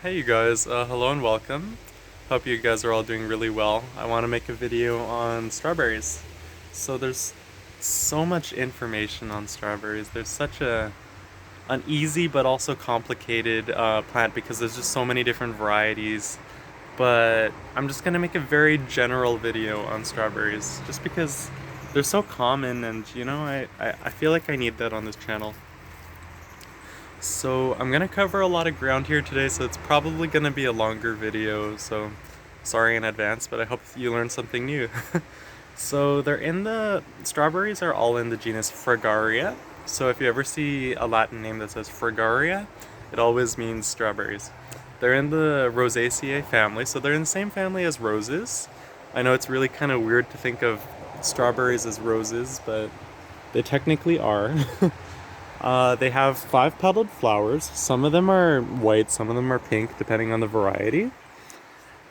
Hey you guys, hello and welcome. Hope you guys are all doing really well. I want to make a video on strawberries. So there's so much information on strawberries. There's such an easy but also complicated plant because there's just so many different varieties. But I'm just gonna make a very general video on strawberries just because they're so common and I feel like I need that on this channel. So I'm gonna cover a lot of ground here today, so it's probably gonna be a longer video, so sorry in advance, but I hope you learned something new. So strawberries are all in the genus Fragaria. So if you ever see a Latin name that says Fragaria, it always means strawberries. They're in the Rosaceae family, so they're in the same family as roses. I know it's really kind of weird to think of strawberries as roses, but they technically are. They have five petaled flowers. Some of them are white, some of them are pink, depending on the variety.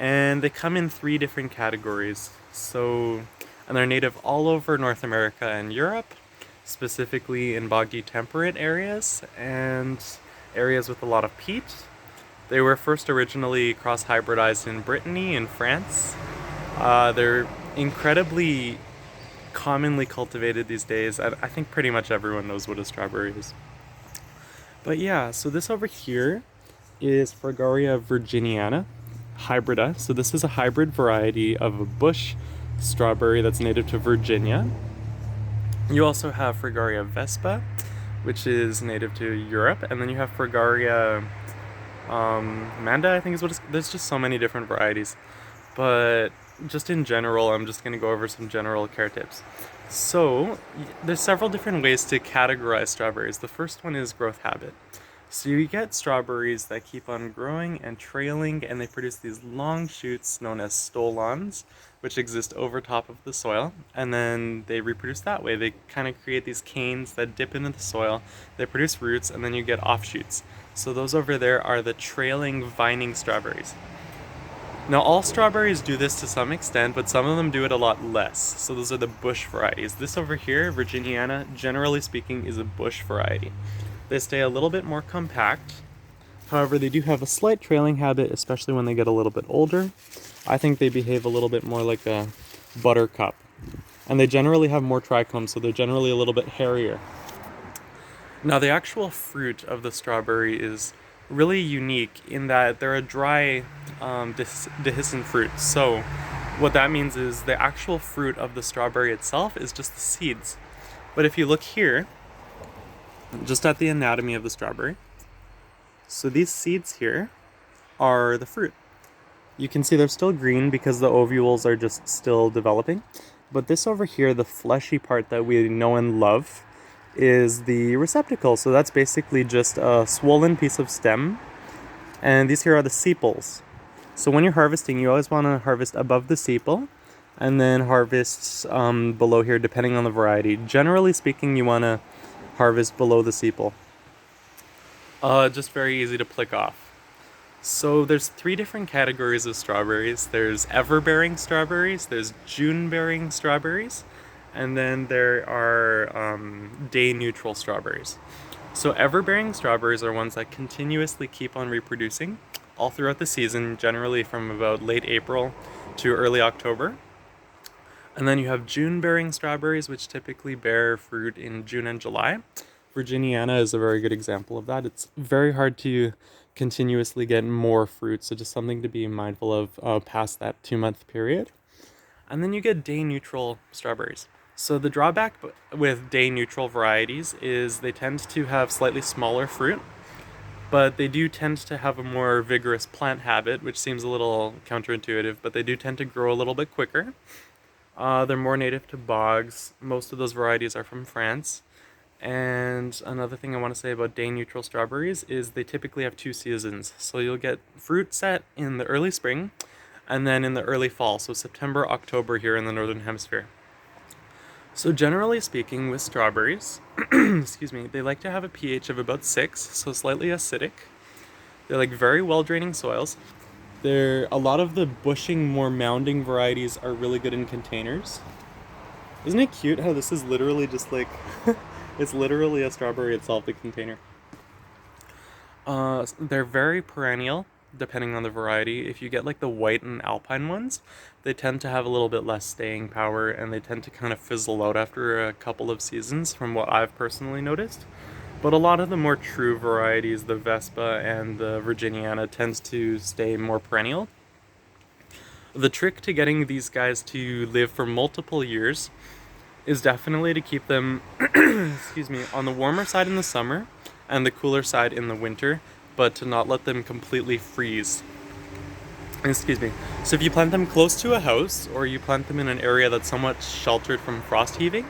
And they come in three different categories. And they're native all over North America and Europe, specifically in boggy temperate areas and areas with a lot of peat. They were first originally cross-hybridized in Brittany and France. They're incredibly commonly cultivated these days. I think pretty much everyone knows what a strawberry is. But yeah, so this over here is Fragaria virginiana hybrida. So this is a hybrid variety of a bush strawberry that's native to Virginia. You also have Fragaria vespa, which is native to Europe, and then you have Fragaria Manda, I think is what it's, there's just so many different varieties. But just in general, I'm just going to go over some general care tips. So, there's several different ways to categorize strawberries. The first one is growth habit. So you get strawberries that keep on growing and trailing, and they produce these long shoots known as stolons, which exist over top of the soil, and then they reproduce that way. They kind of create these canes that dip into the soil, they produce roots, and then you get offshoots. So those over there are the trailing, vining strawberries. Now, all strawberries do this to some extent, but some of them do it a lot less. So those are the bush varieties. This over here, Virginiana, generally speaking, is a bush variety. They stay a little bit more compact. However, they do have a slight trailing habit, especially when they get a little bit older. I think they behave a little bit more like a buttercup. And they generally have more trichomes, so they're generally a little bit hairier. Now, the actual fruit of the strawberry is really unique in that they're a dry, dehiscent fruit. So, what that means is the actual fruit of the strawberry itself is just the seeds. But if you look here, just at the anatomy of the strawberry, so these seeds here are the fruit. You can see they're still green because the ovules are just still developing. But this over here, the fleshy part that we know and love, is the receptacle. So that's basically just a swollen piece of stem. And these here are the sepals. So when you're harvesting, you always want to harvest above the sepal and then harvest below here, depending on the variety. Generally speaking, you want to harvest below the sepal. Just very easy to pluck off. So there's three different categories of strawberries. There's everbearing strawberries, there's June-bearing strawberries, and then there are day-neutral strawberries. So everbearing strawberries are ones that continuously keep on reproducing all throughout the season, generally from about late April to early October. And then you have June-bearing strawberries, which typically bear fruit in June and July. Virginiana is a very good example of that. It's very hard to continuously get more fruit, so just something to be mindful of past that 2-month period. And then you get day-neutral strawberries. So the drawback with day-neutral varieties is they tend to have slightly smaller fruit, but they do tend to have a more vigorous plant habit, which seems a little counterintuitive, but they do tend to grow a little bit quicker. They're more native to bogs. Most of those varieties are from France. And another thing I want to say about day-neutral strawberries is they typically have 2 seasons. So you'll get fruit set in the early spring and then in the early fall, so September, October here in the Northern Hemisphere. So generally speaking, with strawberries, excuse me, they like to have a pH of about 6, so slightly acidic. They like very well-draining soils. A lot of the bushing, more mounding varieties are really good in containers. Isn't it cute how this is literally just like, it's literally a strawberry itself, the container. They're very perennial. depending on the variety. If you get like the white and alpine ones, they tend to have a little bit less staying power and they tend to kind of fizzle out after a couple of seasons, from what I've personally noticed. But a lot of the more true varieties, the Vespa and the Virginiana, tends to stay more perennial. The trick to getting these guys to live for multiple years is definitely to keep them excuse me, on the warmer side in the summer and the cooler side in the winter, but to not let them completely freeze. Excuse me. So if you plant them close to a house or you plant them in an area that's somewhat sheltered from frost heaving,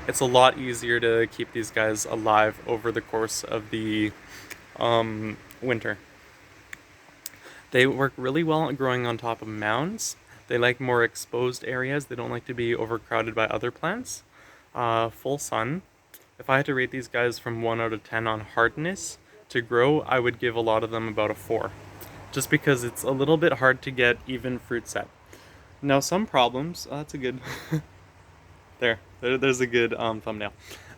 it's a lot easier to keep these guys alive over the course of the winter. They work really well at growing on top of mounds. They like more exposed areas. They don't like to be overcrowded by other plants. Full sun. If I had to rate these guys from 1 out of 10 on hardness to grow, I would give a lot of them about a 4. Just because it's a little bit hard to get even fruit set. Now some problems, that's a good, there's a good thumbnail.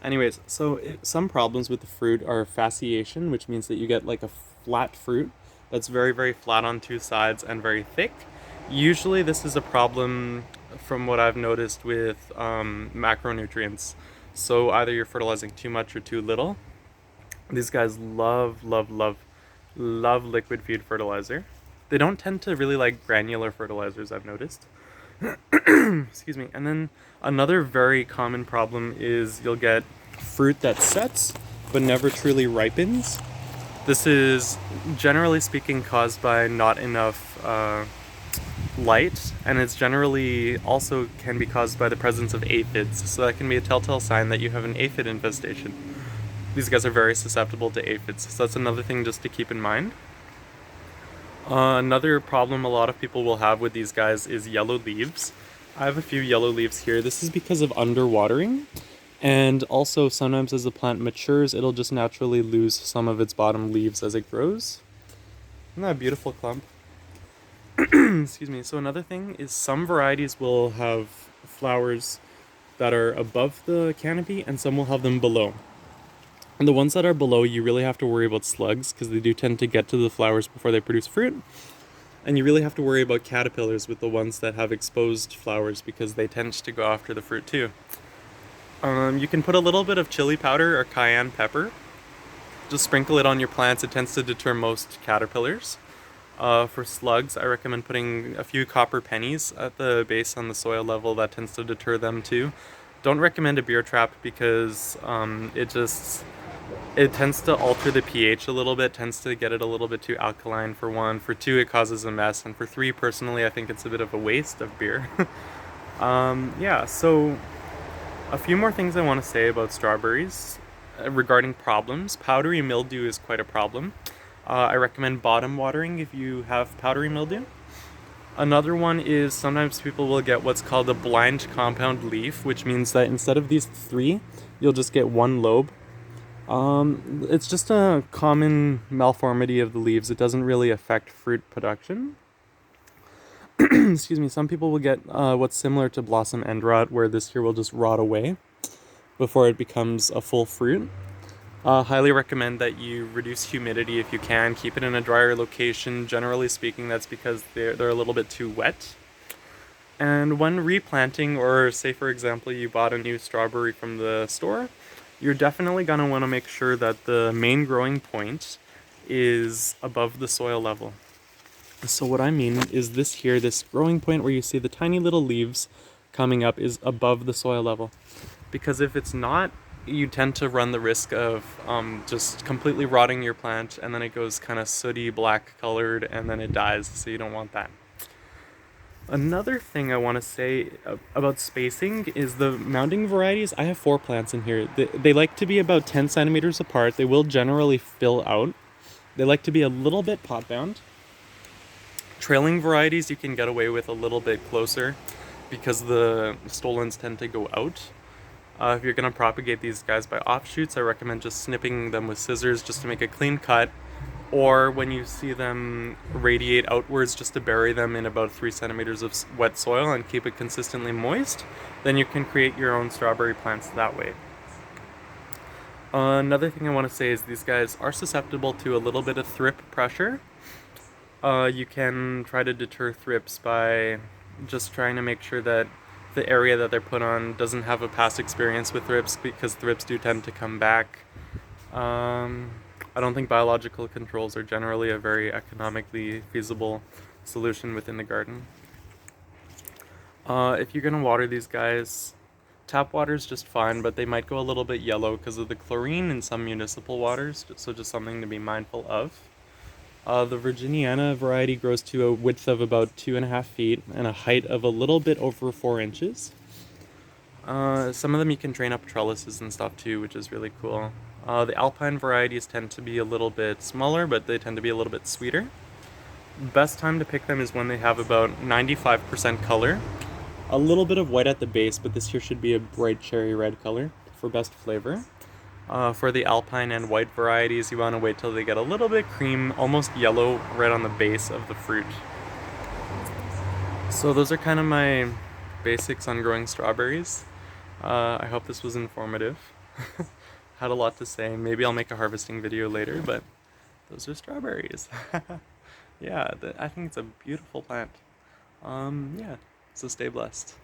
Anyways, so some problems with the fruit are fasciation, which means that you get like a flat fruit that's very, very flat on two sides and very thick. Usually this is a problem from what I've noticed with macronutrients. So either you're fertilizing too much or too little. These guys love, love, love, love liquid feed fertilizer. They don't tend to really like granular fertilizers, I've noticed. Excuse me. And then another very common problem is you'll get fruit that sets but never truly ripens. This is generally speaking caused by not enough light, and it's generally also can be caused by the presence of aphids. So that can be a telltale sign that you have an aphid infestation. These guys are very susceptible to aphids, so that's another thing just to keep in mind. Another problem a lot of people will have with these guys is yellow leaves. I have a few yellow leaves here. This is because of underwatering, and also sometimes as the plant matures, it'll just naturally lose some of its bottom leaves as it grows. Isn't that a beautiful clump? Excuse me. So another thing is some varieties will have flowers that are above the canopy and some will have them below. And the ones that are below, you really have to worry about slugs because they do tend to get to the flowers before they produce fruit. And you really have to worry about caterpillars with the ones that have exposed flowers because they tend to go after the fruit too. You can put a little bit of chili powder or cayenne pepper. Just sprinkle it on your plants. It tends to deter most caterpillars. For slugs, I recommend putting a few copper pennies at the base on the soil level. That tends to deter them too. Don't recommend a beer trap because it tends to alter the pH a little bit, tends to get it a little bit too alkaline for one. For two, it causes a mess. And for three, personally, I think it's a bit of a waste of beer. Yeah, so a few more things I want to say about strawberries regarding problems. Powdery mildew is quite a problem. I recommend bottom watering if you have powdery mildew. Another one is sometimes people will get what's called a blind compound leaf, which means that instead of these 3, you'll just get 1 lobe. It's just a common malformity of the leaves. It doesn't really affect fruit production. Excuse me. Some people will get what's similar to blossom end rot, where this here will just rot away before it becomes a full fruit. Highly recommend that you reduce humidity if you can. Keep it in a drier location. Generally speaking, that's because they're a little bit too wet. And when replanting, or say for example you bought a new strawberry from the store, you're definitely going to want to make sure that the main growing point is above the soil level. So what I mean is this here, this growing point where you see the tiny little leaves coming up is above the soil level. Because if it's not, you tend to run the risk of just completely rotting your plant, and then it goes kind of sooty black colored and then it dies, so you don't want that. Another thing I want to say about spacing is the mounding varieties. I have 4 plants in here. They like to be about 10 centimeters apart. They will generally fill out. They like to be a little bit pot bound. Trailing varieties you can get away with a little bit closer because the stolons tend to go out. If you're going to propagate these guys by offshoots, I recommend just snipping them with scissors just to make a clean cut, or when you see them radiate outwards, just to bury them in about 3 centimeters of wet soil and keep it consistently moist. Then you can create your own strawberry plants that way. Another thing I want to say is these guys are susceptible to a little bit of thrip pressure. You can try to deter thrips by just trying to make sure that the area that they're put on doesn't have a past experience with thrips, because thrips do tend to come back. Um, I don't think biological controls are generally a very economically feasible solution within the garden. If you're gonna water these guys, tap water is just fine, but they might go a little bit yellow because of the chlorine in some municipal waters, so just something to be mindful of. The Virginiana variety grows to a width of about 2.5 feet and a height of a little bit over 4 inches. Some of them you can train up trellises and stuff too, which is really cool. The Alpine varieties tend to be a little bit smaller, but they tend to be a little bit sweeter. Best time to pick them is when they have about 95% color. A little bit of white at the base, but this here should be a bright cherry red color for best flavor. For the Alpine and white varieties, you want to wait till they get a little bit cream, almost yellow, right on the base of the fruit. So those are kind of my basics on growing strawberries. I hope this was informative. Had a lot to say. Maybe I'll make a harvesting video later, but those are strawberries. Yeah, I think it's a beautiful plant. Yeah, so stay blessed.